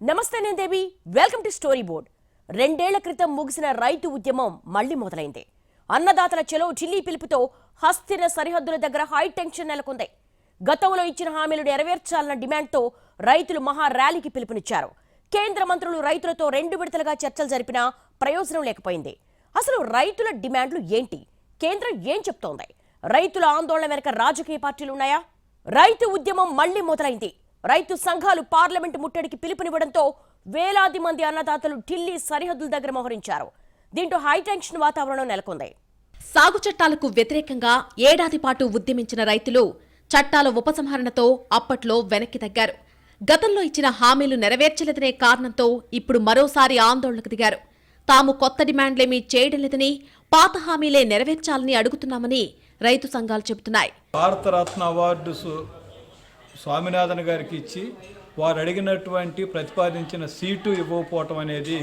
నమస్తే నేను Devi. Welcome to story board. 2 ఏళ్ల క్రితం ముగిసిన రైతు ఉద్యమం మళ్లీ మొదలైంది. అన్నదాతల చెలో ఢిల్లీ పిలుపుతో హస్తిన సరిహద్దుల దగ్గర హై టెన్షన్ నెలకొంది. గతంలో ఇచ్చిన హామీలు నెరవేర్చాలన్న డిమాండ్తో రైతులు మహా ర్యాలీకి పిలుపునిచ్చారు. కేంద్ర మంత్రులు రైతులతో 2 విడతలుగా చర్చలు జరిపినా ప్రయోజనం లేకపోయింది. అసలు రైతుల డిమాండ్లు ఏంటి? కేంద్రం ఏం చెప్తోంది? రైతుల ఆందోళన వెనుక రాజకీయ పార్టీలు ఉన్నాయా? రైతు ఉద్యమం మళ్లీ మొదలైంది. రైతు సంఘాలు పార్లమెంటు ముట్టడికి పిలుపునివ్వడంతో వేలాది మంది అన్నదాతలు ఢిల్లీ సరిహద్దుల దగ్గర మోహరించారు. దీంతో హైటెన్షన్ వాతావరణం నెలకొంది. సాగు చట్టాలకు వ్యతిరేకంగా ఏడాది పాటు ఉద్యమించిన రైతులు చట్టాల ఉపసంహరణతో అప్పట్లో వెనక్కి తగ్గారు. గతంలో ఇచ్చిన హామీలు నెరవేర్చలేదనే కారణంతో ఇప్పుడు మరోసారి ఆందోళనకు దిగారు. తాము కొత్త డిమాండ్లేమీ చేయడం లేదని, పాత హామీలే నెరవేర్చాలని అడుగుతున్నామని రైతు సంఘాలు చెబుతున్నాయి. భారతరత్న అవార్డు స్వామినాథన్ గారికి ఇచ్చి వారు అడిగినటువంటి ప్రతిపాదించిన సీటు ఇవ్వకపోవటం అనేది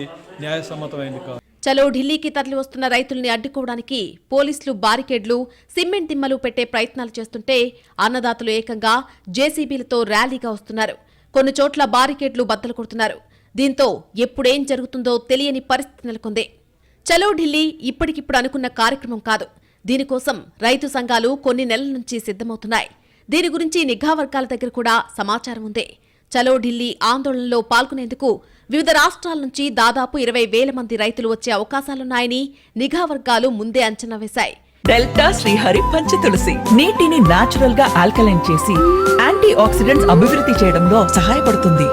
న్యాయసమ్మతమైంది కాదు. చలో ఢిల్లీకి తరలి వస్తున్న రైతుల్ని అడ్డుకోవడానికి పోలీసులు బారికేడ్లు, సిమెంట్ దిమ్మలు పెట్టే ప్రయత్నాలు చేస్తుంటే అన్నదాతలు ఏకంగా జేసీబీలతో ర్యాలీగా వస్తున్నారు. కొన్ని చోట్ల బారికేడ్లు బద్దలు కొడుతున్నారు. దీంతో ఎప్పుడేం జరుగుతుందో తెలియని పరిస్థితి నెలకొంది. చలో ఢిల్లీ ఇప్పటికిప్పుడు అనుకున్న కార్యక్రమం కాదు. దీనికోసం రైతు సంఘాలు కొన్ని నెలల నుంచి సిద్ధమవుతున్నాయి. దీని గురించి నిఘా వర్గాల దగ్గర కూడా సమాచారం ఉంది. చలో ఢిల్లీ ఆందోళనలో పాల్గొనేందుకు వివిధ రాష్ట్రాల నుంచి దాదాపు 20,000 మంది రైతులు వచ్చే అవకాశాలున్నాయని నిఘా వర్గాలు ముందే అంచనా వేశాయి. డెల్టా శ్రీహరి పంచ తులసి నీటిని నాచురల్ గా ఆల్కలైన్ చేసి యాంటీ ఆక్సిడెంట్స్ అభివృద్ధి చేయడంలో సహాయపడుతుంది.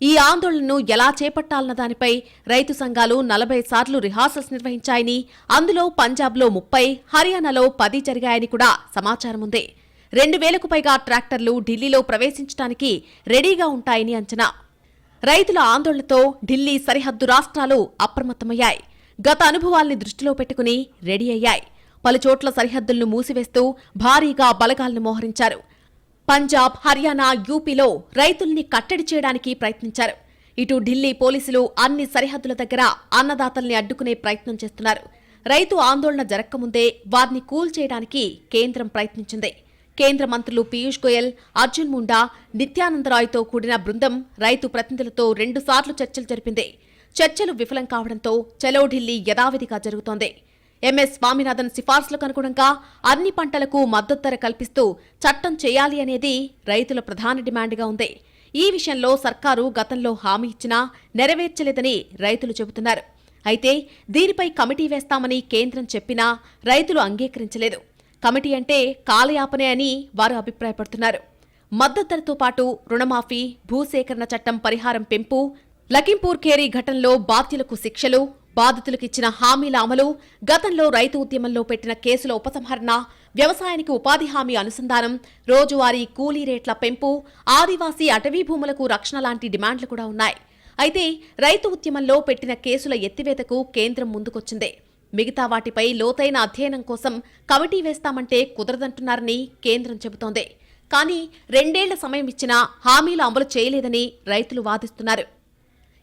ఈ ఆందోళనను ఎలా చేపట్టాలన్న దానిపై రైతు సంఘాలు 40 సార్లు రిహార్సల్స్ నిర్వహించాయని, అందులో పంజాబ్లో 30, హర్యానాలో 10 జరిగాయని కూడా సమాచారం ఉంది. 2,000కు పైగా ట్రాక్టర్లు ఢిల్లీలో ప్రవేశించడానికి రెడీగా ఉంటాయని అంచనా. రైతుల ఆందోళనతో ఢిల్లీ సరిహద్దు రాష్ట్రాలు అప్రమత్తమయ్యాయి. గత అనుభవాల్ని దృష్టిలో పెట్టుకుని రెడీ అయ్యాయి. పలుచోట్ల సరిహద్దులను మూసివేస్తూ భారీగా బలగాలను మోహరించారు. పంజాబ్, హర్యానా, యూపీలో రైతుల్ని కట్టడి చేయడానికి ప్రయత్నించారు. ఇటు ఢిల్లీ పోలీసులు అన్ని సరిహద్దుల దగ్గర అన్నదాతల్ని అడ్డుకునే ప్రయత్నం చేస్తున్నారు. రైతు ఆందోళన జరక్కముందే వారిని కూల్చేయడానికి కేంద్రం ప్రయత్నించింది. కేంద్ర మంత్రులు పీయూష్ గోయల్, అర్జున్ ముండా, నిత్యానందరాయ్తో కూడిన బృందం రైతు ప్రతినిధులతో 2 సార్లు చర్చలు జరిపింది. చర్చలు విఫలం కావడంతో చలో ఢిల్లీ యథావిధిగా జరుగుతోంది. ఎంఎస్ స్వామినాథన్ సిఫార్సులకు అనుగుణంగా అన్ని పంటలకు మద్దతు ధర కల్పిస్తూ చట్టం చేయాలి అనేది రైతుల ప్రధాన డిమాండ్గా ఉంది. ఈ విషయంలో సర్కారు గతంలో హామీ ఇచ్చినా నెరవేర్చలేదని రైతులు చెబుతున్నారు. అయితే దీనిపై కమిటీ వేస్తామని కేంద్రం చెప్పినా రైతులు అంగీకరించలేదు. కమిటీ అంటే కాలయాపనే అని వారు అభిప్రాయపడుతున్నారు. మద్దతు ధరతో పాటు రుణమాఫీ, భూసేకరణ చట్టం పరిహారం పెంపు, లఖింపూర్ ఖేరీ ఘటనలో బాధ్యులకు శిక్షలు, బాధితులకిచ్చిన హామీల అమలు, గతంలో రైతు ఉద్యమంలో పెట్టిన కేసుల ఉపసంహరణ, వ్యవసాయానికి ఉపాధి హామీ అనుసంధానం, రోజువారీ కూలీ రేట్ల పెంపు, ఆదివాసీ అటవీ భూములకు రక్షణ లాంటి డిమాండ్లు కూడా ఉన్నాయి. అయితే రైతు ఉద్యమంలో పెట్టిన కేసుల ఎత్తివేతకు కేంద్రం ముందుకొచ్చింది. మిగతా వాటిపై లోతైన అధ్యయనం కోసం కమిటీ వేస్తామంటే కుదరదంటున్నారని కేంద్రం చెబుతోంది. కానీ 2 ఏళ్ల సమయం ఇచ్చినా హామీలు అమలు చేయలేదని రైతులు వాదిస్తున్నారు.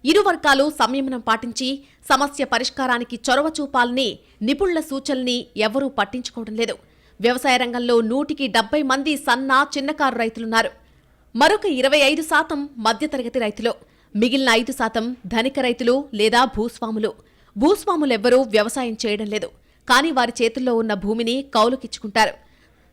ఇరు వర్గాలు సంయమనం పాటించి సమస్య పరిష్కారానికి చొరవ చూపాలని నిపుణుల సూచనల్ని ఎవరూ పట్టించుకోవడం లేదు. వ్యవసాయ రంగంలో 170 మంది సన్న, చిన్నకారు రైతులున్నారు. మరొక 25% మధ్యతరగతి రైతులు, మిగిలిన 5% ధనిక రైతులు లేదా భూస్వాములు. భూస్వాములెవ్వరూ వ్యవసాయం చేయడం లేదు. కానీ వారి చేతుల్లో ఉన్న భూమిని కౌలుకిచ్చుకుంటారు.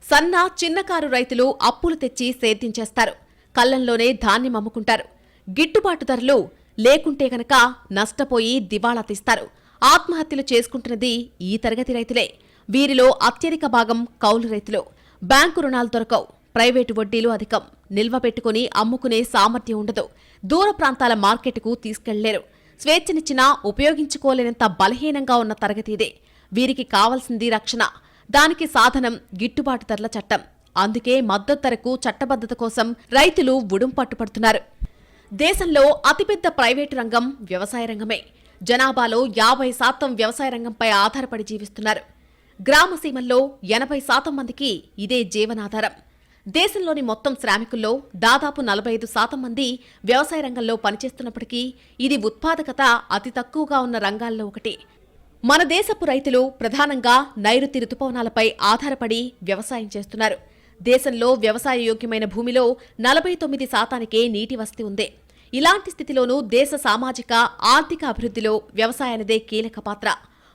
సన్న, చిన్నకారు రైతులు అప్పులు తెచ్చి సేద్యం చేస్తారు. కళ్లంలోనే ధాన్యం అమ్ముకుంటారు. గిట్టుబాటు ధరలు లేకుంటే గనక నష్టపోయి దివాళా తీస్తారు. ఆత్మహత్యలు చేసుకుంటున్నది ఈ తరగతి రైతులే. వీరిలో అత్యధిక భాగం కౌలు రైతులు. బ్యాంకు రుణాలు దొరకవు, ప్రైవేటు వడ్డీలు అధికం, నిల్వ పెట్టుకుని అమ్ముకునే సామర్థ్యం ఉండదు, దూర ప్రాంతాల మార్కెట్కు తీసుకెళ్లేరు. స్వేచ్ఛనిచ్చినా ఉపయోగించుకోలేనంత బలహీనంగా ఉన్న తరగతి ఇదే. వీరికి కావాల్సింది రక్షణ. దానికి సాధనం గిట్టుబాటు ధరల చట్టం. అందుకే మద్దతు ధరకు చట్టబద్ధత కోసం రైతులు ఉడుం పట్టుపడుతున్నారు. దేశంలో అతిపెద్ద ప్రైవేటు రంగం వ్యవసాయ రంగమే. జనాభాలో 50% వ్యవసాయ రంగంపై ఆధారపడి జీవిస్తున్నారు. గ్రామసీమల్లో 80% మందికి ఇదే జీవనాధారం. దేశంలోని మొత్తం శ్రామికుల్లో దాదాపు 45% మంది వ్యవసాయ రంగంలో పనిచేస్తున్నప్పటికీ ఇది ఉత్పాదకత అతి తక్కువగా ఉన్న రంగాల్లో ఒకటి. మన దేశపు రైతులు ప్రధానంగా నైరుతి రుతుపవనాలపై ఆధారపడి వ్యవసాయం చేస్తున్నారు. దేశంలో వ్యవసాయ యోగ్యమైన భూమిలో 49% నీటి వసతి ఉంది. ఇలాంటి స్థితిలోనూ దేశ సామాజిక ఆర్థిక అభివృద్ధిలో వ్యవసాయానిదే కీలక పాత్ర.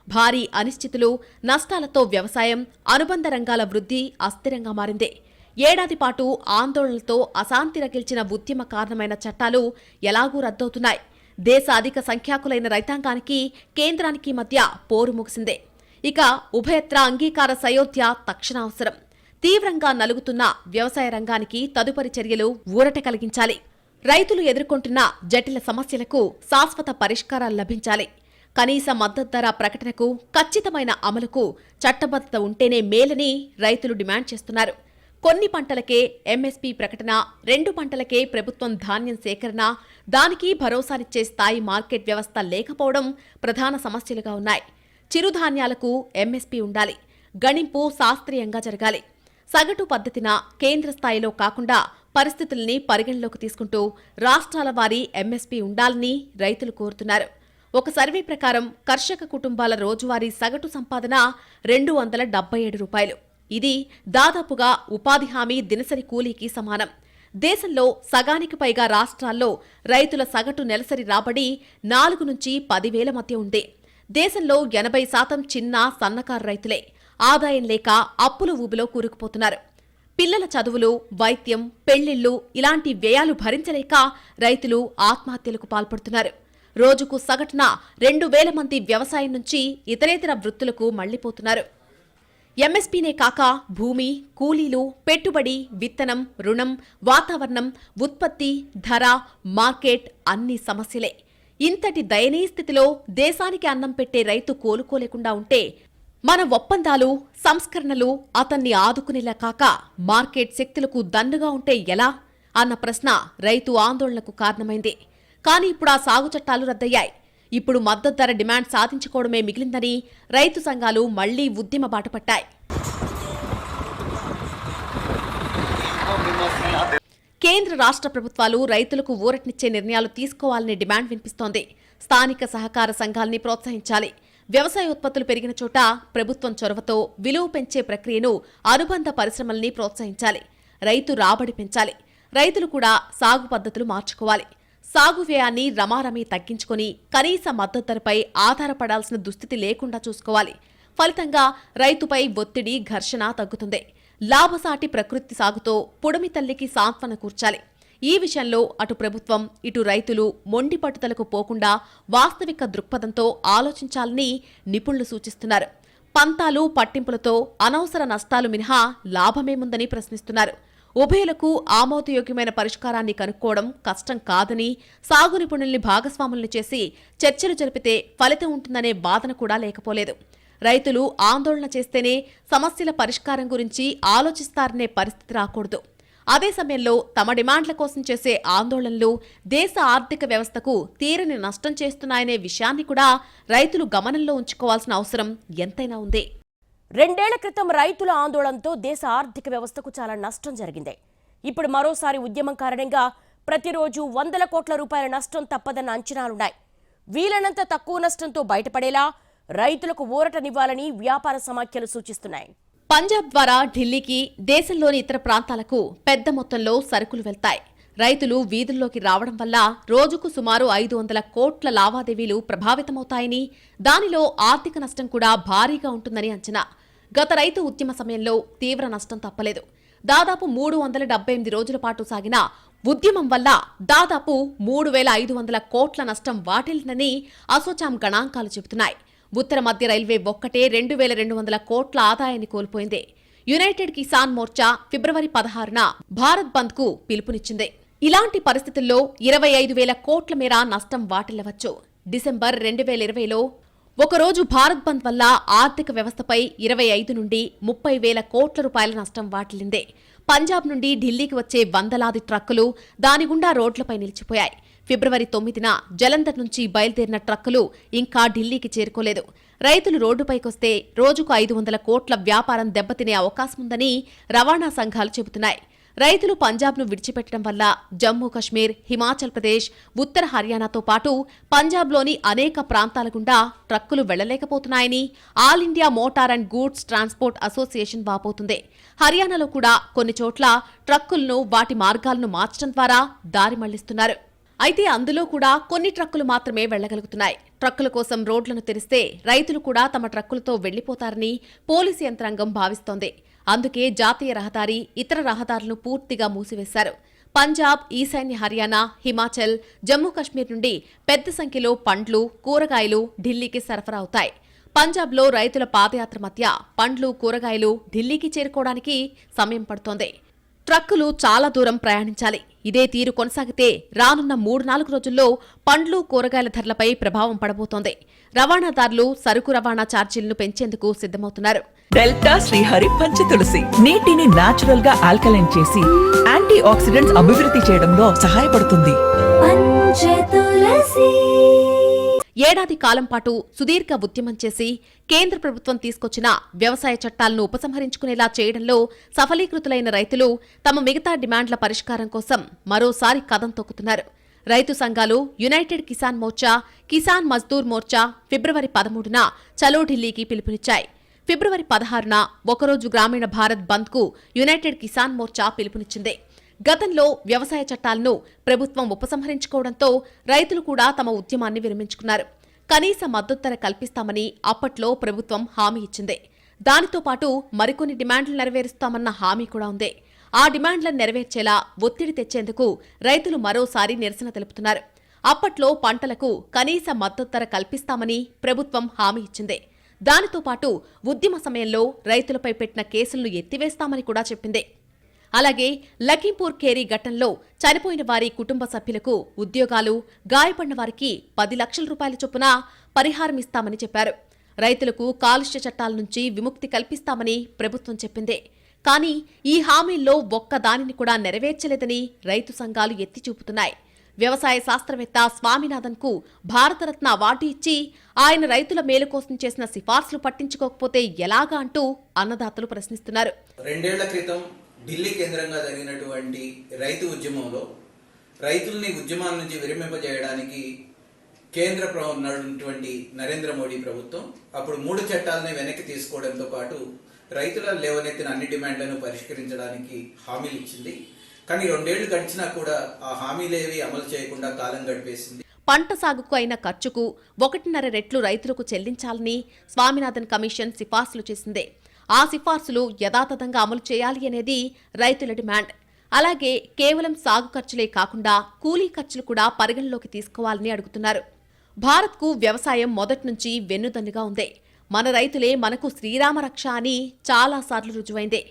భారీ అనిశ్చితులు, నష్టాలతో వ్యవసాయం, అనుబంధ రంగాల వృద్ధి అస్థిరంగా మారింది. ఏడాది పాటు ఆందోళనలతో అశాంతి రగిల్చిన ఉద్యమ కారణమైన చట్టాలు ఎలాగూ రద్దవుతున్నాయి. దేశ అధిక సంఖ్యాకులైన రైతాంగానికి కేంద్రానికి మధ్య పోరు ముగిసిందే. ఇక ఉభయత్ర అంగీకార సయోధ్య తక్షణ అవసరం. తీవ్రంగా నలుగుతున్న వ్యవసాయ రంగానికి తదుపరి చర్యలు ఊరట కలిగించాలి. రైతులు ఎదుర్కొంటున్న జటిల సమస్యలకు శాశ్వత పరిష్కారాలు లభించాలి. కనీస మద్దతు ధర ప్రకటనకు, ఖచ్చితమైన అమలుకు చట్టబద్ధత ఉంటేనే మేలని రైతులు డిమాండ్ చేస్తున్నారు. కొన్ని పంటలకే ఎంఎస్పీ ప్రకటన, 2 పంటలకే ప్రభుత్వం ధాన్యం సేకరణ, దానికి భరోసానిచ్చే స్థాయి మార్కెట్ వ్యవస్థ లేకపోవడం ప్రధాన సమస్యలుగా ఉన్నాయి. చిరుధాన్యాలకు ఎంఎస్పీ ఉండాలి. గణింపు శాస్త్రీయంగా జరగాలి. సగటు పద్ధతిన కేంద్ర స్థాయిలో కాకుండా పరిస్థితుల్ని పరిగణలోకి తీసుకుంటూ రాష్ట్రాల వారీ ఎంఎస్పీ ఉండాలని రైతులు కోరుతున్నారు. ఒక సర్వే ప్రకారం కర్షక కుటుంబాల రోజువారీ సగటు సంపాదన 277 రూపాయలు. ఇది దాదాపుగా ఉపాధి హామీ దినసరి కూలీకి సమానం. దేశంలో సగానికి పైగా రాష్ట్రాల్లో రైతుల సగటు నెలసరి రాబడి 4 నుంచి 10,000 మధ్య ఉంది. దేశంలో 80% చిన్న, సన్నకారు రైతులే. ఆదాయం లేక అప్పుల ఊబిలో కూరుకుపోతున్నారు. పిల్లల చదువులు, వైద్యం, పెళ్లిళ్లు ఇలాంటి వ్యయాలు భరించలేక రైతులు ఆత్మహత్యలకు పాల్పడుతున్నారు. రోజుకు సగటున 2,000 మంది వ్యవసాయం నుంచి ఇతరేతర వృత్తులకు మళ్లిపోతున్నారు. ఎంఎస్పీనే కాక భూమి, కూలీలు, పెట్టుబడి, విత్తనం, రుణం, వాతావరణం, ఉత్పత్తి, ధర, మార్కెట్ అన్ని సమస్యలే. ఇంతటి దయనీయ స్థితిలో దేశానికి అన్నం పెట్టే రైతు కోలుకోలేకుండా ఉంటే మన ఒప్పందాలు, సంస్కరణలు అతన్ని ఆదుకునేలా కాక మార్కెట్ శక్తులకు దన్నుగా ఉంటే ఎలా అన్న ప్రశ్న రైతు ఆందోళనకు కారణమైంది. కానీ ఇప్పుడు ఆ సాగు చట్టాలు రద్దయ్యాయి. ఇప్పుడు మద్దతు ధర డిమాండ్ సాధించుకోవడమే మిగిలిందని రైతు సంఘాలు మళ్లీ ఉద్యమ బాట పట్టాయి. కేంద్ర రాష్ట్ర ప్రభుత్వాలు రైతులకు ఊరటనిచ్చే నిర్ణయాలు తీసుకోవాలనే డిమాండ్ వినిపిస్తోంది. స్థానిక సహకార సంఘాల్ని ప్రోత్సహించాలి. వ్యవసాయ ఉత్పత్తులు పెరిగిన చోట ప్రభుత్వం చొరవతో విలువ పెంచే ప్రక్రియను, అనుబంధ పరిశ్రమల్ని ప్రోత్సహించాలి. రైతు రాబడి పెంచాలి. రైతులు కూడా సాగు పద్ధతులు మార్చుకోవాలి. సాగు వ్యయాన్ని రమారమీ తగ్గించుకుని కనీస మద్దతు ధరపై ఆధారపడాల్సిన దుస్థితి లేకుండా చూసుకోవాలి. ఫలితంగా రైతుపై ఒత్తిడి, ఘర్షణ తగ్గుతుంది. లాభసాటి ప్రకృతి సాగుతో పుడమి తల్లికి సాంత్వన కూర్చాలి. ఈ విషయంలో అటు ప్రభుత్వం, ఇటు రైతులు మొండి పట్టుదలకు పోకుండా వాస్తవిక దృక్పథంతో ఆలోచించాలని నిపుణులు సూచిస్తున్నారు. పంతాలు, పట్టింపులతో అనవసర నష్టాలు మినహా లాభమేముందని ప్రశ్నిస్తున్నారు. ఉభయులకు ఆమోదయోగ్యమైన పరిష్కారాన్ని కనుక్కోవడం కష్టం కాదని, సాగు నిపుణుల్ని భాగస్వాముల్ని చేసి చర్చలు జరిపితే ఫలితం ఉంటుందనే వాదన కూడా లేకపోలేదు. రైతులు ఆందోళన చేస్తేనే సమస్యల పరిష్కారం గురించి ఆలోచిస్తారనే పరిస్థితి రాకూడదు. అదే సమయంలో తమ డిమాండ్ల కోసం చేసే ఆందోళనలు దేశ ఆర్థిక వ్యవస్థకు తీరని నష్టం చేస్తున్నాయనే విషయాన్ని కూడా రైతులు గమనంలో ఉంచుకోవాల్సిన అవసరం ఎంతైనా ఉంది. 2 ఏళ్ల క్రితం రైతుల ఆందోళనతో దేశ ఆర్థిక వ్యవస్థకు చాలా నష్టం జరిగింది. ఇప్పుడు మరోసారి ఉద్యమం కారణంగా ప్రతిరోజు 100 కోట్ల రూపాయల నష్టం తప్పదన్న అంచనాలున్నాయి. వీలైనంత తక్కువ నష్టంతో బయటపడేలా రైతులకు ఊరటనివ్వాలని వ్యాపార సమాఖ్యలు సూచిస్తున్నాయి. పంజాబ్ ద్వారా ఢిల్లీకి, దేశంలోని ఇతర ప్రాంతాలకు పెద్ద మొత్తంలో సరుకులు వెళ్తాయి. రైతులు వీధుల్లోకి రావడం వల్ల రోజుకు సుమారు 500 కోట్ల లావాదేవీలు ప్రభావితమవుతాయని, దానిలో ఆర్థిక నష్టం కూడా భారీగా ఉంటుందని అంచనా. గత రైతు ఉద్యమ సమయంలో తీవ్ర నష్టం తప్పలేదు. దాదాపు 378 రోజుల పాటు సాగిన ఉద్యమం వల్ల దాదాపు 3,500 కోట్ల నష్టం వాటిల్లిందని అసోచామ్ గణాంకాలు చెబుతున్నాయి. ఉత్తర మధ్య రైల్వే ఒక్కటే 2,200 కోట్ల ఆదాయాన్ని కోల్పోయింది. యునైటెడ్ కిసాన్ మోర్చా ఫిబ్రవరి 16న భారత్ బంద్ కు పిలుపునిచ్చింది. ఇలాంటి పరిస్థితుల్లో 25,000 కోట్ల మేర నష్టం వాటిల్లవచ్చు. డిసెంబర్ 2020లో ఒకరోజు భారత్ బంద్ వల్ల ఆర్థిక వ్యవస్థపై 25 నుండి 30,000 కోట్ల రూపాయల నష్టం వాటిల్లింది. పంజాబ్ నుండి ఢిల్లీకి వచ్చే వందలాది ట్రక్కులు దాని గుండా రోడ్లపై నిలిచిపోయాయి. ఫిబ్రవరి 9న జలంధర్ నుంచి బయలుదేరిన ట్రక్కులు ఇంకా ఢిల్లీకి చేరుకోలేదు. రైతులు రోడ్డుపైకొస్తే రోజుకు 500 కోట్ల వ్యాపారం దెబ్బతినే అవకాశముందని రవాణా సంఘాలు చెబుతున్నాయి. రైతులు పంజాబ్ను విడిచిపెట్టడం వల్ల జమ్మూ కశ్మీర్, హిమాచల్ ప్రదేశ్, ఉత్తర హర్యానాతో పాటు పంజాబ్లోని అనేక ప్రాంతాల గుండా ట్రక్కులు వెళ్లలేకపోతున్నాయని all India motor and goods transport association వాపోతుంది. హర్యానాలో కూడా కొన్ని చోట్ల ట్రక్కులను వాటి మార్గాలను మార్చడం ద్వారా దారి మళ్లిస్తున్నారు. అయితే అందులో కూడా కొన్ని ట్రక్కులు మాత్రమే వెళ్లగలుగుతున్నాయి. ట్రక్కుల కోసం రోడ్లను తెరిస్తే రైతులు కూడా తమ ట్రక్కులతో వెళ్లిపోతారని పోలీసు యంత్రాంగం భావిస్తోంది. అందుకే జాతీయ రహదారి, ఇతర రహదారులను పూర్తిగా మూసివేశారు. పంజాబ్, ఈశాన్య హర్యానా, హిమాచల్, జమ్మూ కశ్మీర్ నుండి పెద్ద సంఖ్యలో పండ్లు, కూరగాయలు ఢిల్లీకి సరఫరా అవుతాయి. పంజాబ్లో రైతుల పాదయాత్ర మధ్య పండ్లు, కూరగాయలు ఢిల్లీకి చేరుకోవడానికి సమయం పడుతోంది. ట్రక్కులు చాలా దూరం ప్రయాణించాలి. ఇదే తీరు కొనసాగితే రానున్న 3-4 రోజుల్లో పండ్లు, కూరగాయల ధరలపై ప్రభావం పడబోతోంది. రవాణాదారులు సరుకు రవాణా ఛార్జీలను పెంచేందుకు సిద్ధమవుతున్నారు. డెల్టా శ్రీహరి పంచ తులసి నీటిని నాచురల్ గా ఆల్కలైన్ చేసి యాంటీ ఆక్సిడెంట్స్ అభివృద్ధి చేయడంలో సహాయపడుతుంది. ఏడాది కాలం పాటు సుదీర్ఘ ఉద్యమం చేసి కేంద్ర ప్రభుత్వం తీసుకొచ్చిన వ్యవసాయ చట్టాలను ఉపసంహరించుకునేలా చేయడంలో సఫలీకృతులైన రైతులు తమ మిగతా డిమాండ్ల పరిష్కారం కోసం మరోసారి కదం తొక్కుతున్నారు. రైతు సంఘాలు యునైటెడ్ కిసాన్ మోర్చా, కిసాన్ మజ్దూర్ మోర్చా ఫిబ్రవరి 13న చలో ఢిల్లీకి పిలుపునిచ్చాయి. ఫిబ్రవరి 16న ఒకరోజు గ్రామీణ భారత్ బంద్కు యునైటెడ్ కిసాన్ మోర్చా పిలుపునిచ్చింది. గతంలో వ్యవసాయ చట్టాలను ప్రభుత్వం ఉపసంహరించుకోవడంతో రైతులు కూడా తమ ఉద్యమాన్ని విరమించుకున్నారు. కనీస మద్దతు ధర కల్పిస్తామని అప్పట్లో ప్రభుత్వం హామీ ఇచ్చింది. దానితో పాటు మరికొన్ని డిమాండ్లు నెరవేరుస్తామన్న హామీ కూడా ఉంది. ఆ డిమాండ్లను నెరవేర్చేలా ఒత్తిడి తెచ్చేందుకు రైతులు మరోసారి నిరసన తెలుపుతున్నారు. అప్పట్లో పంటలకు కనీస మద్దతు ధర కల్పిస్తామని ప్రభుత్వం హామీ ఇచ్చింది. దానితో పాటు ఉద్యమ సమయంలో రైతులపై పెట్టిన కేసులను ఎత్తివేస్తామని కూడా చెప్పింది. అలాగే లఖీంపూర్ ఖేరీ ఘటనలో చనిపోయిన వారి కుటుంబ సభ్యులకు ఉద్యోగాలు, గాయపడిన వారికి 10 లక్షల రూపాయల చొప్పున పరిహారం ఇస్తామని చెప్పారు. రైతులకు కాలుష్య చట్టాల నుంచి విముక్తి కల్పిస్తామని ప్రభుత్వం చెప్పింది. కానీ ఈ హామీల్లో ఒక్క దానిని కూడా నెరవేర్చలేదని రైతు సంఘాలు ఎత్తి చూపుతున్నాయి. వ్యవసాయ శాస్త్రవేత్త స్వామినాథన్కు భారతరత్న అవార్డు ఇచ్చి ఆయన రైతుల మేలు కోసం చేసిన సిఫార్సులు పట్టించుకోకపోతే ఎలాగా అంటూ అన్నదాతలు ప్రశ్నిస్తున్నారు. 2 ఏళ్ల క్రితం ఢిల్లీ కేంద్రంగా జరిగినటువంటి రైతు ఉద్యమంలో రైతుల్ని ఉద్యమాల నుంచి విరమింపజేయడానికి కేంద్ర ఉన్నటువంటి నరేంద్ర మోడీ ప్రభుత్వం అప్పుడు 3 చట్టాలని వెనక్కి తీసుకోవడంతో పాటు రైతుల లేవనెత్తిన అన్ని డిమాండ్లను పరిష్కరించడానికి హామీలు ఇచ్చింది. కానీ 2 ఏళ్లు గడిచినా కూడా ఆ హామీలేవి అమలు చేయకుండా కాలం గడిపేసింది. పంట సాగుకు అయిన ఖర్చుకు 1.5 రెట్లు రైతులకు చెల్లించాలని స్వామినాథన్ కమిషన్ సిఫార్సులు చేసింది. ఆ సిఫార్సులు యథాతథంగా అమలు చేయాలి అనేది రైతుల డిమాండ్. అలాగే కేవలం సాగు ఖర్చులే కాకుండా కూలీ ఖర్చులు కూడా పరిగణలోకి తీసుకోవాలని అడుగుతున్నారు. భారత్కు వ్యవసాయం మొదట్నుంచి వెన్నుదన్నుగా ఉంది. మన రైతులే మనకు శ్రీరామ రక్ష అని చాలాసార్లు రుజువైంది.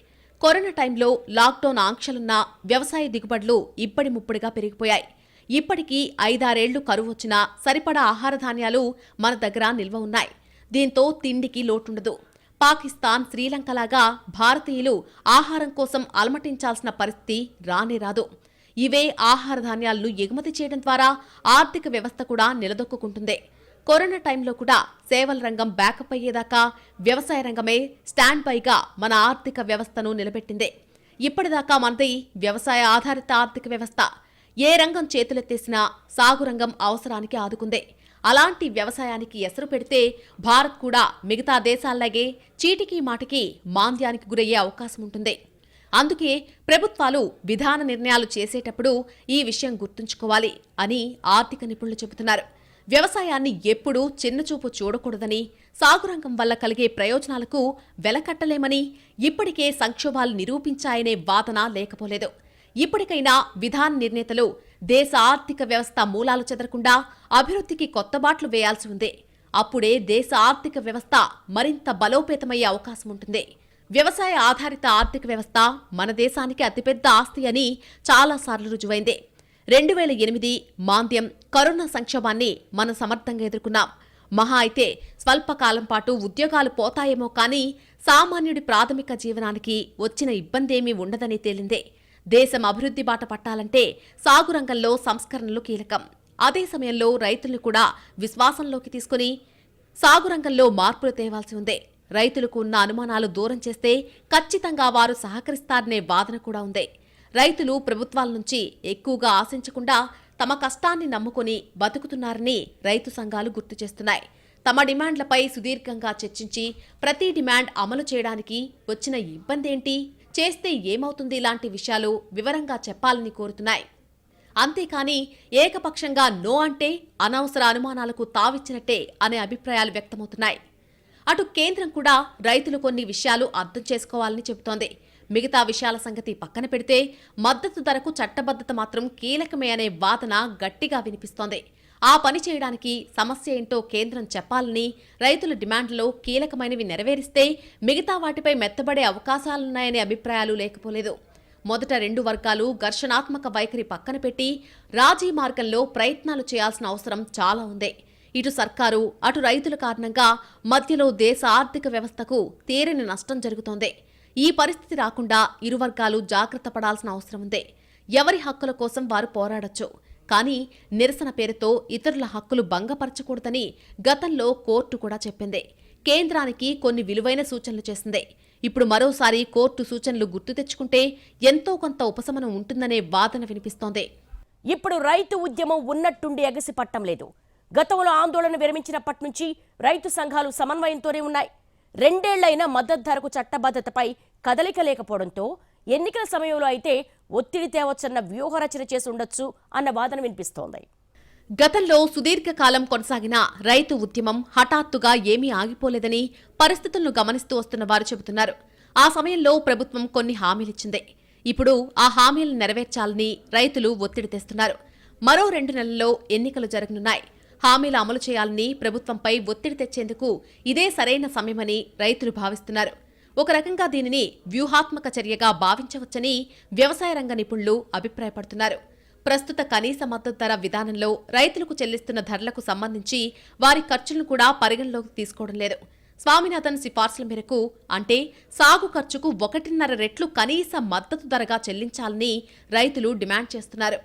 కరోనా టైంలో లాక్డౌన్ ఆంక్షలున్నా వ్యవసాయ దిగుబడులు ఇప్పటి ముప్పుడిగా పెరిగిపోయాయి. ఇప్పటికీ 5-6 ఏళ్లు కరువు వచ్చినా సరిపడా ఆహార ధాన్యాలు మన దగ్గర నిల్వ ఉన్నాయి. దీంతో తిండికి లోటుండదు. పాకిస్తాన్, శ్రీలంకలాగా భారతీయులు ఆహారం కోసం అలమటించాల్సిన పరిస్థితి రానే రాదు. ఇవే ఆహార ధాన్యాలను ఎగుమతి చేయడం ద్వారా ఆర్థిక వ్యవస్థ కూడా నిలదొక్కుంటుంది. కరోనా టైంలో కూడా సేవల రంగం బ్యాకప్ అయ్యేదాకా వ్యవసాయ రంగమే స్టాండ్ బైగా మన ఆర్థిక వ్యవస్థను నిలబెట్టింది. ఇప్పటిదాకా మనది వ్యవసాయ ఆధారిత ఆర్థిక వ్యవస్థ. ఏ రంగం చేతులెత్తేసినా సాగు రంగం అవసరానికి ఆదుకుంది. అలాంటి వ్యవసాయానికి ఎసరు పెడితే భారత్ కూడా మిగతా దేశాల్లాగే చీటికి మాటికి మాంద్యానికి గురయ్యే అవకాశం ఉంటుంది. అందుకే ప్రభుత్వాలు విధాన నిర్ణయాలు చేసేటప్పుడు ఈ విషయం గుర్తుంచుకోవాలి అని ఆర్థిక నిపుణులు చెబుతున్నారు. వ్యవసాయాన్ని ఎప్పుడూ చిన్నచూపు చూడకూడదని, సాగురంగం వల్ల కలిగే ప్రయోజనాలకు వెలకట్టలేమని ఇప్పటికే సంక్షోభాలు నిరూపించాయనే వాదన లేకపోలేదు. ఇప్పటికైనా విధాన నిర్ణేతలు దేశ ఆర్థిక వ్యవస్థ మూలాలు చెదరకుండా అభివృద్ధికి కొత్త బాట్లు వేయాల్సి ఉంది. అప్పుడే దేశ ఆర్థిక వ్యవస్థ మరింత బలోపేతమయ్యే అవకాశం ఉంటుంది. వ్యవసాయ ఆధారిత ఆర్థిక వ్యవస్థ మన దేశానికి అతిపెద్ద ఆస్తి అని చాలాసార్లు రుజువైంది. 2008 మాంద్యం, కరోనా సంక్షోభాన్ని మనం సమర్థంగా ఎదుర్కొన్నాం. మహా అయితే స్వల్పకాలం పాటు ఉద్యోగాలు పోతాయేమో కానీ సామాన్యుడి ప్రాథమిక జీవనానికి వచ్చిన ఇబ్బందేమీ ఉండదని తేలిందే. దేశం అభివృద్ధి బాట పట్టాలంటే సాగు రంగంలో సంస్కరణలు కీలకం. అదే సమయంలో రైతుల్ని కూడా విశ్వాసంలోకి తీసుకుని సాగు రంగంలో మార్పులు తేవాల్సి ఉంది. రైతులకు ఉన్న అనుమానాలు దూరం చేస్తే ఖచ్చితంగా వారు సహకరిస్తారనే వాదన కూడా ఉంది. రైతులు ప్రభుత్వాల నుంచి ఎక్కువగా ఆశించకుండా తమ కష్టాన్ని నమ్ముకుని బతుకుతున్నారని రైతు సంఘాలు గుర్తు చేస్తున్నాయి. తమ డిమాండ్లపై సుదీర్ఘంగా చర్చించి ప్రతి డిమాండ్ అమలు చేయడానికి వచ్చిన ఇబ్బందేంటి, చేస్తే ఏమవుతుంది లాంటి విషయాలు వివరంగా చెప్పాలని కోరుతున్నాయి. అంతేకాని ఏకపక్షంగా నో అంటే అనవసర అనుమానాలకు తావిచ్చినట్టే అనే అభిప్రాయాలు వ్యక్తమవుతున్నాయి. అటు కేంద్రం కూడా రైతులు కొన్ని విషయాలు అర్థం చేసుకోవాలని చెబుతోంది. మిగతా విషయాల సంగతి పక్కన పెడితే మద్దతు ధరకు చట్టబద్ధత మాత్రం కీలకమే అనే వాదన గట్టిగా వినిపిస్తోంది. ఆ పని చేయడానికి సమస్య ఏంటో కేంద్రం చెప్పాలని, రైతుల డిమాండ్లలో కీలకమైనవి నెరవేరిస్తే మిగతా వాటిపై మెత్తబడే అవకాశాలున్నాయనే అభిప్రాయాలు లేకపోలేదు. మొదట రెండు వర్గాలు ఘర్షణాత్మక వైఖరి పక్కన పెట్టి రాజీ మార్గంలో ప్రయత్నాలు చేయాల్సిన అవసరం చాలా ఉంది. ఇటు సర్కారు, అటు రైతుల కారణంగా మధ్యలో దేశ ఆర్థిక వ్యవస్థకు తీరని నష్టం జరుగుతోంది. ఈ పరిస్థితి రాకుండా ఇరు వర్గాలు జాగ్రత్త పడాల్సిన అవసరం ఉంది. ఎవరి హక్కుల కోసం వారు పోరాడొచ్చు, కానీ నిరసన పేరుతో ఇతరుల హక్కులు భంగపరచకూడదని గతంలో కోర్టు కూడా చెప్పింది. కేంద్రానికి కొన్ని విలువైన సూచనలు చేసింది. ఇప్పుడు మరోసారి కోర్టు సూచనలు గుర్తు తెచ్చుకుంటే ఎంతో కొంత ఉపశమనం ఉంటుందనే వాదన వినిపిస్తోంది. ఇప్పుడు రైతు ఉద్యమం ఉన్నట్టుండి ఎగసిపట్టం లేదు. గతంలో ఆందోళన విరమించినప్పటి నుంచి రైతు సంఘాలు సమన్వయంతోనే ఉన్నాయి. 2 ఏళ్లైన మద్దతు ధరకు చట్టబద్ధతపై కదలిక లేకపోవడంతో ఎన్నికల సమయంలో అయితే ఒత్తిడి తేవచ్చన్న వ్యూహరచన చేసి ఉండొచ్చు అన్న వాదన వినిపిస్తోంది. గతంలో సుదీర్ఘకాలం కొనసాగిన రైతు ఉద్యమం హఠాత్తుగా ఏమీ ఆగిపోలేదని పరిస్థితులను గమనిస్తూ వస్తున్న వారు చెబుతున్నారు. ఆ సమయంలో ప్రభుత్వం కొన్ని హామీలిచ్చింది. ఇప్పుడు ఆ హామీలను నెరవేర్చాలని రైతులు ఒత్తిడి తెస్తున్నారు. మరో 2 నెలల్లో ఎన్నికలు జరగనున్నాయి. హామీలు అమలు చేయాలని ప్రభుత్వంపై ఒత్తిడి తెచ్చేందుకు ఇదే సరైన సమయమని రైతులు భావిస్తున్నారు. ఒక రకంగా దీనిని వ్యూహాత్మక చర్యగా భావించవచ్చని వ్యవసాయ రంగ నిపుణులు అభిప్రాయపడుతున్నారు. ప్రస్తుత కనీస మద్దతు ధర విధానంలో రైతులకు చెల్లిస్తున్న ధరలకు సంబంధించి వారి ఖర్చులను కూడా పరిగణలోకి తీసుకోవడం లేదు. స్వామినాథన్ సిఫార్సుల మేరకు అంటే సాగు ఖర్చుకు 1.5 రెట్లు కనీస మద్దతు ధరగా చెల్లించాలని రైతులు డిమాండ్ చేస్తున్నారు.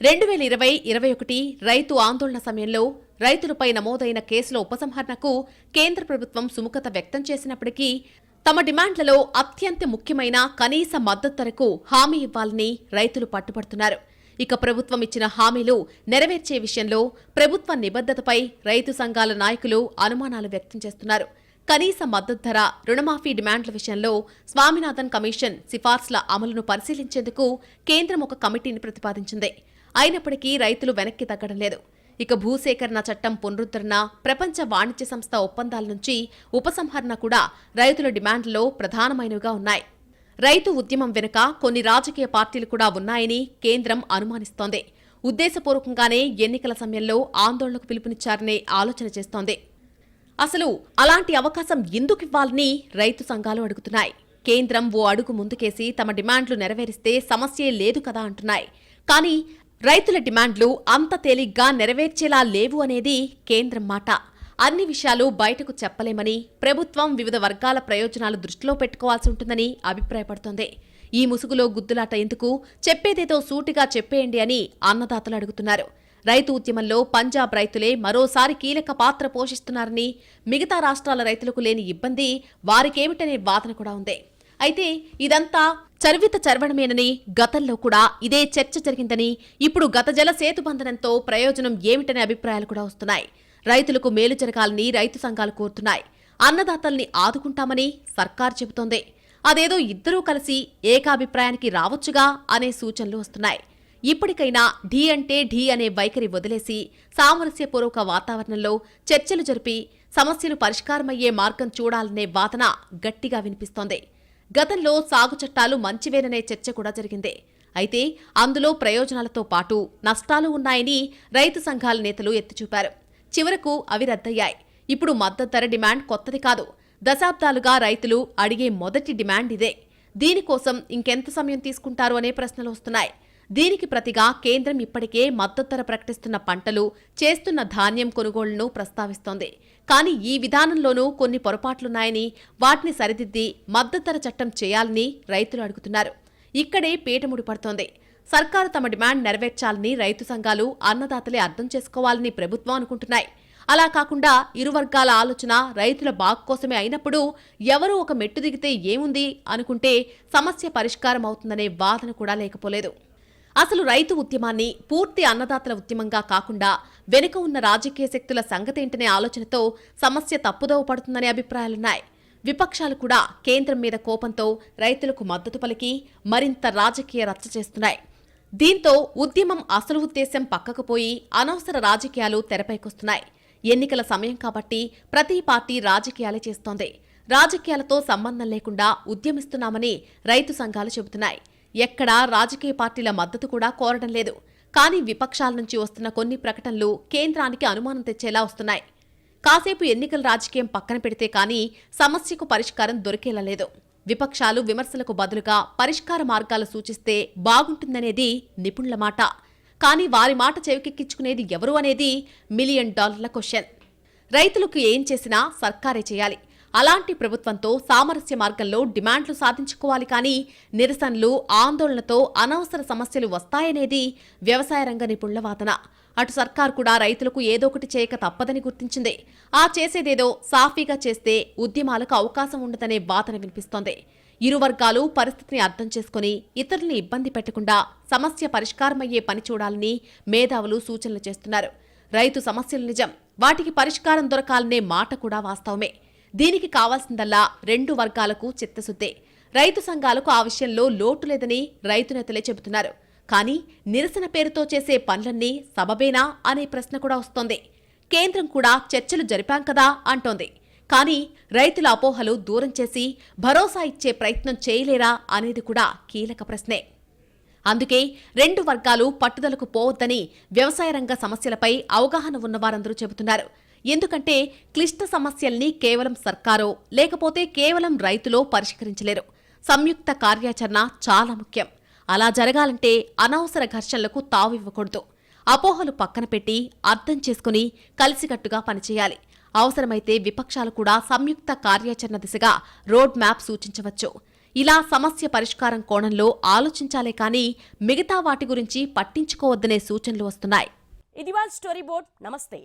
2020-21 రైతు ఆందోళన సమయంలో రైతులపై నమోదైన కేసుల ఉపసంహరణకు కేంద్ర ప్రభుత్వం సుముఖత వ్యక్తం చేసినప్పటికీ తమ డిమాండ్లలో అత్యంత ముఖ్యమైన కనీస మద్దతు ధరకు హామీ ఇవ్వాలని రైతులు పట్టుబడుతున్నారు. ఇక ప్రభుత్వం ఇచ్చిన హామీలు నెరవేర్చే విషయంలో ప్రభుత్వ నిబద్ధతపై రైతు సంఘాల నాయకులు అనుమానాలు వ్యక్తం చేస్తున్నారు. కనీస మద్దతు ధర, రుణమాఫీ డిమాండ్ల విషయంలో స్వామినాథన్ కమిషన్ సిఫార్సుల అమలును పరిశీలించేందుకు కేంద్రం ఒక కమిటీని ప్రతిపాదించింది. అయినప్పటికీ రైతులు వెనక్కి తగ్గడం లేదు. ఇక భూసేకరణ చట్టం పునరుద్ధరణ, ప్రపంచ వాణిజ్య సంస్థ ఒప్పందాల నుంచి ఉపసంహరణ కూడా రైతుల డిమాండ్లలో ప్రధానమైనవిగా ఉన్నాయి. రైతు ఉద్యమం వెనుక కొన్ని రాజకీయ పార్టీలు కూడా ఉన్నాయని కేంద్రం అనుమానిస్తోంది. ఉద్దేశపూర్వకంగానే ఎన్నికల సమయంలో ఆందోళనకు పిలుపునిచ్చారనే ఆలోచన చేస్తోంది. అసలు అలాంటి అవకాశం ఎందుకివ్వాలని రైతు సంఘాలు అడుగుతున్నాయి. కేంద్రం ఓ అడుగు ముందుకేసి తమ డిమాండ్లు నెరవేరిస్తే సమస్యే లేదు కదా అంటున్నాయి. కానీ రైతుల డిమాండ్లు అంత తేలిగ్గా నెరవేర్చేలా లేవు అనేది కేంద్రం మాట. అన్ని విషయాలు బయటకు చెప్పలేమని, ప్రభుత్వం వివిధ వర్గాల ప్రయోజనాలు దృష్టిలో పెట్టుకోవాల్సి ఉంటుందని అభిప్రాయపడుతోంది. ఈ ముసుగులో గుద్దులాట ఎందుకు, చెప్పేదేదో సూటిగా చెప్పేయండి అని అన్నదాతలు అడుగుతున్నారు. రైతు ఉద్యమంలో పంజాబ్ రైతులే మరోసారి కీలక పాత్ర పోషిస్తున్నారని, మిగతా రాష్ట్రాల రైతులకు లేని ఇబ్బంది వారికేమిటనే వాదన కూడా ఉంది. అయితే ఇదంతా చర్విత చర్వణమేనని, గతంలో కూడా ఇదే చర్చ జరిగిందని, ఇప్పుడు గత జల సేతుబంధనంతో ప్రయోజనం ఏమిటనే అభిప్రాయాలు కూడా వస్తున్నాయి. రైతులకు మేలు జరగాలని రైతు సంఘాలు కోరుతున్నాయి. అన్నదాతల్ని ఆదుకుంటామని సర్కారు చెబుతోంది. అదేదో ఇద్దరూ కలిసి ఏకాభిప్రాయానికి రావచ్చుగా అనే సూచనలు వస్తున్నాయి. ఇప్పటికైనా ఢీ అంటే ఢీ అనే వైఖరి వదిలేసి సామరస్యపూర్వక వాతావరణంలో చర్చలు జరిపి సమస్యలు పరిష్కారమయ్యే మార్గం చూడాలనే వాదన గట్టిగా వినిపిస్తోంది. గతంలో సాగు చట్టాలు మంచివేననే చర్చ కూడా జరిగింది. అయితే అందులో ప్రయోజనాలతో పాటు నష్టాలు ఉన్నాయని రైతు సంఘాల నేతలు ఎత్తిచూపారు. చివరకు అవి రద్దయ్యాయి. ఇప్పుడు మద్దతు ధర డిమాండ్ కొత్తది కాదు. దశాబ్దాలుగా రైతులు అడిగే మొదటి డిమాండ్ ఇదే. దీనికోసం ఇంకెంత సమయం తీసుకుంటారు అనే ప్రశ్నలు వస్తున్నాయి. దీనికి ప్రతిగా కేంద్రం ఇప్పటికే మద్దతు ధర ప్రకటిస్తున్న పంటలు, చేస్తున్న ధాన్యం కొనుగోళ్లను ప్రస్తావిస్తోంది. కానీ ఈ విధానంలోనూ కొన్ని పొరపాట్లున్నాయని, వాటిని సరిదిద్ది మద్దతు ధర చట్టం చేయాలని రైతులు అడుగుతున్నారు. ఇక్కడే పీటముడి పడుతోంది. సర్కారు తమ డిమాండ్ నెరవేర్చాలని రైతు సంఘాలు, అన్నదాతలే అర్థం చేసుకోవాలని ప్రభుత్వం అనుకుంటున్నాయి. అలా కాకుండా ఇరు వర్గాల ఆలోచన రైతుల బాగు కోసమే అయినప్పుడు ఎవరూ ఒక మెట్టు దిగితే ఏముంది అనుకుంటే సమస్య పరిష్కారం అవుతుందనే వాదన కూడా లేకపోలేదు. అసలు రైతు ఉద్యమాన్ని పూర్తి అన్నదాతల ఉద్యమంగా కాకుండా వెనుక ఉన్న రాజకీయ శక్తుల సంగతేంటనే ఆలోచనతో సమస్య తప్పుదోవ పడుతుందనే అభిప్రాయాలున్నాయి. విపక్షాలు కూడా కేంద్రం మీద కోపంతో రైతులకు మద్దతు పలికి మరింత రాజకీయ రచ్చ చేస్తున్నాయి. దీంతో ఉద్యమం అసలు ఉద్దేశం పక్కకు పోయి అనవసర రాజకీయాలు తెరపైకొస్తున్నాయి. ఎన్నికల సమయం కాబట్టి ప్రతి పార్టీ రాజకీయాలే చేస్తోంది. రాజకీయాలతో సంబంధం లేకుండా ఉద్యమిస్తున్నామని రైతు సంఘాలు చెబుతున్నాయి. ఎక్కడా రాజకీయ పార్టీల మద్దతు కూడా కోరడం లేదు. కానీ విపక్షాల నుంచి వస్తున్న కొన్ని ప్రకటనలు కేంద్రానికి అనుమానం తెచ్చేలా వస్తున్నాయి. కాసేపు ఎన్నికల రాజకీయం పక్కన పెడితే కానీ సమస్యకు పరిష్కారం దొరికేలా లేదు. విపక్షాలు విమర్శలకు బదులుగా పరిష్కార మార్గాలు సూచిస్తే బాగుంటుందనేది నిపుణుల మాట. కానీ వారి మాట చెవికెక్కించుకునేది ఎవరు అనేది $1 మిలియన్ క్వశ్చన్. రైతులకు ఏం చేసినా సర్కారే చేయాలి. అలాంటి ప్రభుత్వంతో సామరస్య మార్గంలో డిమాండ్లు సాధించుకోవాలి. కానీ నిరసనలు, ఆందోళనతో అనవసర సమస్యలు వస్తాయనేది వ్యవసాయ రంగ నిపుణుల వాదన. అటు సర్కార్ కూడా రైతులకు ఏదో ఒకటి చేయక తప్పదని గుర్తించింది. ఆ చేసేదేదో సాఫీగా చేస్తే ఉద్యమాలకు అవకాశం ఉండదనే వాదన వినిపిస్తోంది. ఇరు వర్గాలు పరిస్థితిని అర్థం చేసుకుని ఇతరుల్ని ఇబ్బంది పెట్టకుండా సమస్య పరిష్కారమయ్యే పని చూడాలని మేధావులు సూచనలు చేస్తున్నారు. రైతు సమస్యలు నిజం, వాటికి పరిష్కారం దొరకాలనే మాట కూడా వాస్తవమే. దీనికి కావాల్సిందల్లా రెండు వర్గాలకు చిత్తశుద్ధే. రైతు సంఘాలకు ఆ విషయంలో లోటు లేదని రైతు నేతలే చెబుతున్నారు. కానీ నిరసన పేరుతో చేసే పనులన్నీ సబబేనా అనే ప్రశ్న కూడా వస్తోంది. కేంద్రం కూడా చర్చలు జరిపాం కదా అంటోంది. కానీ రైతుల అపోహలు దూరం చేసి భరోసా ఇచ్చే ప్రయత్నం చేయలేరా అనేది కూడా కీలక ప్రశ్నే. అందుకే రెండు వర్గాలు పట్టుదలకు పోవద్దని వ్యవసాయ రంగ సమస్యలపై అవగాహన ఉన్నవారందరూ చెబుతున్నారు. ఎందుకంటే క్లిష్ట సమస్యల్ని కేవలం సర్కారో లేకపోతే కేవలం రైతులో పరిష్కరించలేరు. సంయుక్త కార్యాచరణ చాలా ముఖ్యం. అలా జరగాలంటే అనవసర ఘర్షణలకు తావివ్వకూడదు. అపోహలు పక్కన పెట్టి అర్థం చేసుకుని కలిసికట్టుగా పనిచేయాలి. అవసరమైతే విపక్షాలు కూడా సంయుక్త కార్యాచరణ దిశగా రోడ్ మ్యాప్ సూచించవచ్చు. ఇలా సమస్య పరిష్కారం కోణంలో ఆలోచించాలే కానీ మిగతా వాటి గురించి పట్టించుకోవద్దనే సూచనలు వస్తున్నాయి. ఇది వాళ్ళ స్టోరీ బోర్డ్. నమస్తే.